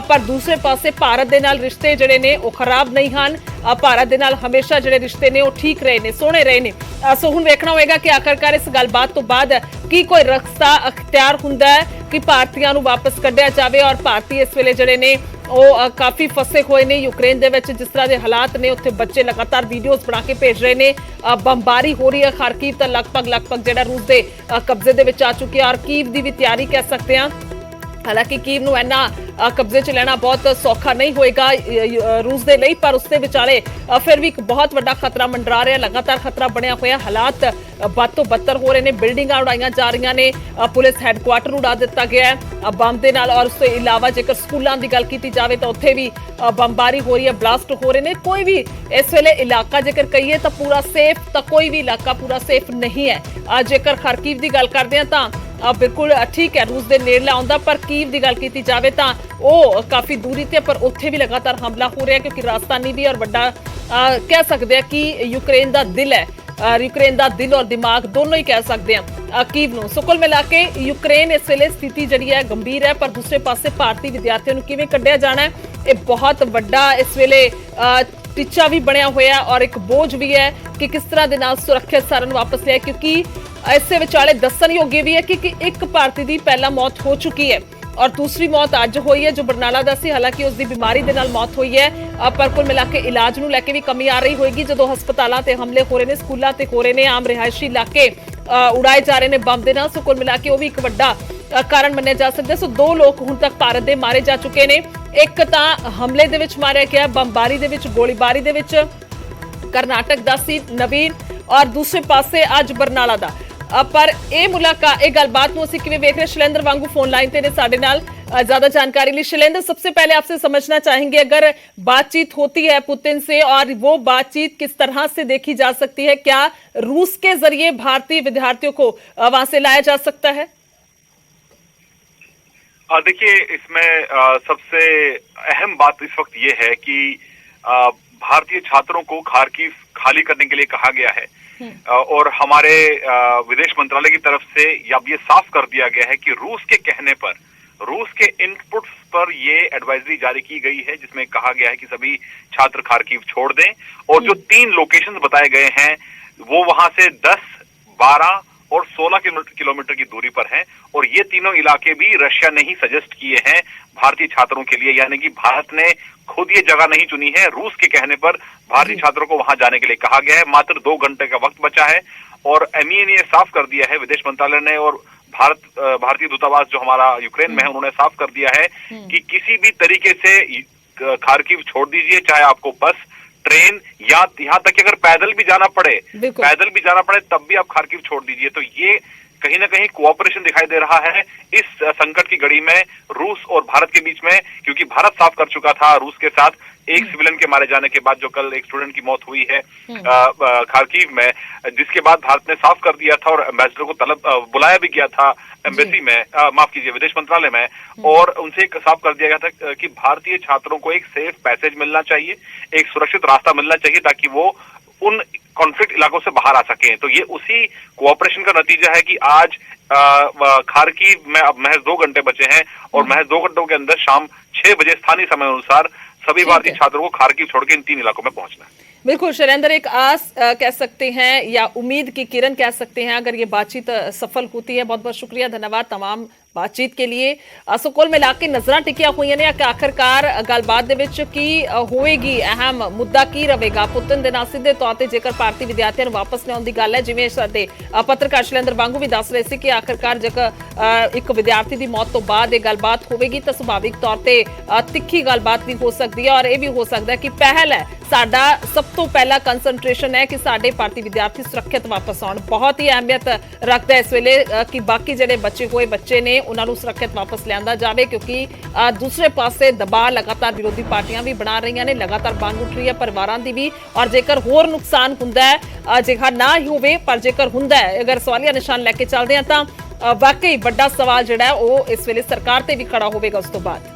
पर दूसरे पासे भारत दे नाल रिश्ते जिहड़े ने वो खराब नहीं हैं। भारत दे नाल हमेशा जिहड़े रिश्ते ने वो ठीक रहे ने, सोहणे रहे ने। सो हुण वेखना होएगा कि आखिरकार इस गलबात तो बाद की कोई रस्ता अख्तियार हुंदा है कि भारतीयां नूं वापस कढिया जावे। और भारतीय इस वेले जिहड़े ने वो काफ़ी फसे हुए ने यूक्रेन दे विच। जिस तरह के हालात ने उत्थे बच्चे लगातार वीडियोज़ बना के भेज रहे ने। बंबारी हो रही है। खारकीव तो लगभग जिहड़ा रूस दे कब्जे दे विच आ चुकी है और कीव की भी तैयारी कह सकते हैं। हालांकि कीव नूं इन्ना कब्जे च लेना बहुत सौखा नहीं होएगा रूस दे लई, पर उसके विचाले फिर भी एक बहुत बड़ा खतरा मंडरा रहा। लगातार खतरा बनया होया, हालात बद तो बदतर हो रहे हैं। बिल्डिंगां उड़ाईयां जा रही ने, पुलिस हैडकुआटर उड़ा दिता गया है बंब दे नाल। और उसके अलावा जेकर स्कूलों की गल की जाए तो उत्थे भी बंबारी हो रही है, ब्लास्ट हो रहे हैं। कोई भी इस वेले इलाका जेकर कहिए तो पूरा सेफ, तो कोई भी इलाका पूरा सेफ नहीं है। जेकर खारकीव की गल करते हैं तो बिल्कुल ठीक है, रूस के नेड़े आउंदा, पर कीव की गल की जाए तो वो काफ़ी दूरी ते, पर उत्थे भी लगातार हमला हो रहा है क्योंकि राजधानी भी और बड़ा कह सकते हैं कि यूक्रेन का दिल है। यूक्रेन का दिल और दिमाग दोनों ही कह सकते हैं कीव नूं। सो कुल मिला के यूक्रेन इस वेले स्थिति जिहड़ी है गंभीर है, पर दूसरे पासे भारतीय विद्यार्थियों नूं किवें कढिया जाना है, ये बहुत बड़ा इस वेले टिच्चा भी बनया होया और एक बोझ भी है कि किस तरह के नाल सुरक्षित सारन वापस लिया। क्योंकि इस विचाले दस्सण योग भी है कि एक भारतीय की पहला मौत हो चुकी है और दूसरी मौत अज हुई है जो बरनाला दा सी। हालांकि उसकी बीमारी दे नाल मौत हुई है, पर कुल मिला के इलाज नूं लैके भी कमी आ रही होगी जो हस्पतालों से हमले हो रहे हैं, स्कूलों से हो रहे हैं, आम रिहायशी इलाके उड़ाए जा रहे हैं बंब दे नाल। सो कुल मिला के वो भी एक बड़ा कारण मन्निया जा सकता है। सो 2 लोग हुण तक भारत दे मारे जा चुके हैं। एक तां हमले दे विच मारिया गया, बंबारी दे विच, गोलीबारी दे विच करनाटक दा सी नवीन, और दूसरे पासे अज बरनाला दा। पर यह मुलाकात, यह गलबात नूं असीं किवें वेख रहे, शैलेंद्र वांगू फोन लाइन ते ने साडे नाल ज्यादा जानकारी ली। शैलेंद्र, सबसे पहले आपसे समझना चाहेंगे, अगर बातचीत होती है पुतिन से और वो बातचीत किस तरह से देखी जा सकती है, क्या रूस के जरिए भारतीय विद्यार्थियों को वहां से लाया जा सकता है? देखिए, इसमें सबसे अहम बात इस वक्त ये है कि भारतीय छात्रों को खारकीव खाली करने के लिए कहा गया है और हमारे विदेश मंत्रालय की तरफ से अब ये साफ कर दिया गया है कि रूस के कहने पर, रूस के इनपुट्स पर ये एडवाइजरी जारी की गई है जिसमें कहा गया है कि सभी छात्र खारकीव छोड़ दें। और जो 3 लोकेशंस बताए गए हैं वो वहां से 10, 12 और 16 किलोमीटर की दूरी पर हैं और ये तीनों इलाके भी रशिया ने ही सजेस्ट किए हैं भारतीय छात्रों के लिए, यानी कि भारत ने खुद ये जगह नहीं चुनी है। रूस के कहने पर भारतीय छात्रों को वहां जाने के लिए कहा गया है। मात्र 2 घंटे का वक्त बचा है और MEA ने साफ कर दिया है, विदेश मंत्रालय ने और भारतीय दूतावास जो हमारा यूक्रेन में है उन्होंने साफ कर दिया है कि किसी भी तरीके से खारकीव छोड़ दीजिए, चाहे आपको बस, ट्रेन या यहाँ तक कि अगर पैदल भी जाना पड़े तब भी आप खारकीव छोड़ दीजिए। तो ये कहीं ना कहीं कोऑपरेशन दिखाई दे रहा है इस संकट की घड़ी में रूस और भारत के बीच में, क्योंकि भारत साफ कर चुका था रूस के साथ एक सिविलियन के मारे जाने के बाद, जो कल एक स्टूडेंट की मौत हुई है खारकीव में, जिसके बाद भारत ने साफ कर दिया था और एम्बेसडर को बुलाया भी गया था एम्बेसी में, माफ कीजिए विदेश मंत्रालय में, और उनसे साफ कर दिया गया था कि भारतीय छात्रों को एक सेफ पैसेज मिलना चाहिए, एक सुरक्षित रास्ता मिलना चाहिए ताकि वो उन कॉन्फ्लिक्ट इलाकों से बाहर आ सके। तो ये उसी कोऑपरेशन का नतीजा है कि आज खारकीव में अब महज 2 घंटे बचे हैं और महज 2 घंटों के अंदर शाम 6 बजे स्थानीय समय अनुसार सभी भारतीय छात्रों को खारकीव छोड़ के इन 3 इलाकों में पहुंचना है। बिल्कुल शैलेंद्र, एक आस कह सकते हैं या उम्मीद की किरण कह सकते हैं अगर ये बातचीत सफल होती है। बहुत बहुत शुक्रिया, धन्यवाद तमाम बातचीत के लिए। सो कुल मिला के नजर टिकिया हुई ने कि आखिरकार गलबात दे विच की होएगी, अहम मुद्दा की रहेगा। पुतिन दे नाल सीधे तौर पर जेकर भारतीय विद्यार्थियों को वापस लियाउण दी गल है, जिवें साडे पत्रकार शैलेंद्र वांगू भी दस रहे थे कि आखिरकार जेकर एक विद्यार्थी की मौत तो बाद गलबात होगी तो सुभाविक तौर पर तिखी गलबात भी हो सकती है और यह भी हो सकता है कि पहल है, साडा सब तो पहला कंसनट्रेशन है कि साडे भारतीय विद्यार्थी सुरक्षित वापस आउण। बहुत ही अहमियत रखता है इस वेले कि बाकी जिहड़े बचे हुए बच्चे ने उन्होंने सुरक्षित वापस लिया जाए, क्योंकि दूसरे पासे दबाव लगातार विरोधी पार्टियां भी बना रही ने, लगातार मांग उठ रही है परिवारों की भी। और जेकर होर नुकसान हुंदा है, अजिहा ना ही होवे, पर जेकर हुंदा है, अगर सवालिया निशान लैके चलते हैं तो वाकई बड़ा सवाल जिहड़ा है वो इस वेले सरकार ते भी खड़ा होवेगा उस तो बाद।